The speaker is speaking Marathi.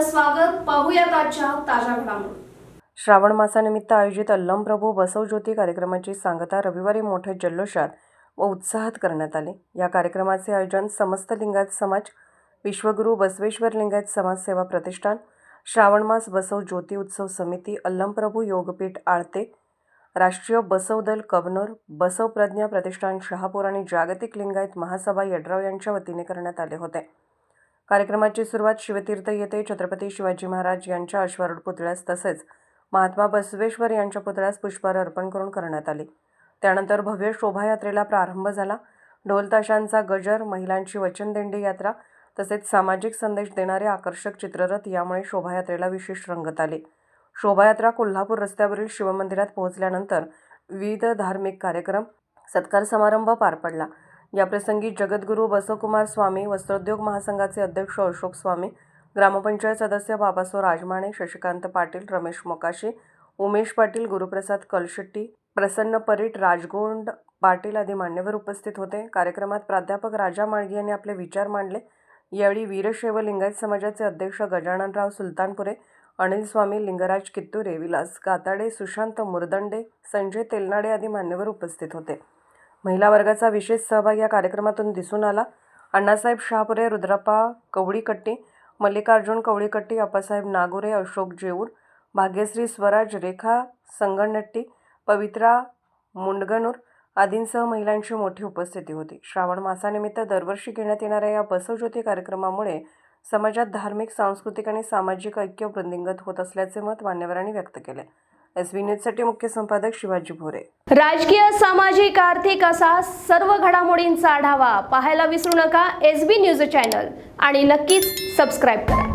स्वागत. पाहूयात आजच्या ताज्या घडामोडी. श्रावण मासानिमित्त आयोजित अल्लमप्रभू बसवज्योती कार्यक्रमाची सांगता रविवारी मोठ्या जल्लोषात व उत्साहात करण्यात आली. या कार्यक्रमाचे आयोजन समस्त लिंगायत समाज, विश्वगुरू बसवेश्वर लिंगायत समाज सेवा प्रतिष्ठान, श्रावण मास बसव ज्योती उत्सव समिती, अल्लमप्रभू योगपीठ आळते, राष्ट्रीय बसव दल कबनूर, बसव प्रज्ञा प्रतिष्ठान शहापूर आणि जागतिक लिंगायत महासभा यड्राव यांच्या वतीने करण्यात आले होते. कार्यक्रमाची सुरुवात शिवतीर्थ येथे छत्रपती शिवाजी महाराज यांच्या अश्वारूढ पुतळ्यास तसेच महात्मा बसवेश्वर यांच्या पुतळ्यास पुष्पहार अर्पण करून करण्यात आली. त्यानंतर भव्य शोभायात्रेला प्रारंभ झाला. ढोल ताशांचा गजर, महिलांची वचनदिंडी यात्रा तसेच सामाजिक संदेश देणारे आकर्षक चित्ररथ यामुळे शोभायात्रेला विशेष रंगत आली. शोभायात्रा कोल्हापूर रस्त्यावरील शिवमंदिरात पोहोचल्यानंतर विविध धार्मिक कार्यक्रम, सत्कार समारंभ पार पडला. याप्रसंगी जगद्गुरू बसवकुमार स्वामी, वस्त्रोद्योग महासंघाचे अध्यक्ष अशोक स्वामी, ग्रामपंचायत सदस्य बाबासो राजमाणे, शशिकांत पाटील, रमेश मोकाशी, उमेश पाटील, गुरुप्रसाद कलशेट्टी, प्रसन्न परीट, राजगोंड पाटील आदी मान्यवर उपस्थित होते. कार्यक्रमात प्राध्यापक राजा माळगी यांनी आपले विचार मांडले. यावेळी वीरशैव लिंगायत समाजाचे अध्यक्ष गजाननराव सुलतानपुरे, अनिल स्वामी, लिंगराज कित्तुरे, विलास गाताडे, सुशांत मुरदंडे, संजय तेलनाडे आदी मान्यवर उपस्थित होते. महिला वर्गाचा विशेष सहभाग या कार्यक्रमातून दिसून आला. अण्णासाहेब शहापुरे, रुद्रप्पा कवडीकट्टी, मल्लिकार्जुन कवडीकट्टी, अप्पासाहेब नागोरे, अशोक जेऊर, भाग्यश्री स्वराज, रेखा संगणट्टी, पवित्रा मुंडगनूर आदींसह महिलांची मोठी उपस्थिती होती. श्रावण मासानिमित्त दरवर्षी घेण्यात येणाऱ्या या बसवज्योती कार्यक्रमामुळे समाजात धार्मिक, सांस्कृतिक आणि सामाजिक ऐक्य वृद्धिंगत होत असल्याचे मत मान्यवरांनी व्यक्त केले. एसबी न्यूजसाठी मुख्य संपादक शिवाजी भोरे. राजकीय, सामाजिक, आर्थिक असा सर्व घडामोडींचा आढावा पाहायला विसरू नका एसबी न्यूज चॅनल आणि नक्कीच सबस्क्राईब करा.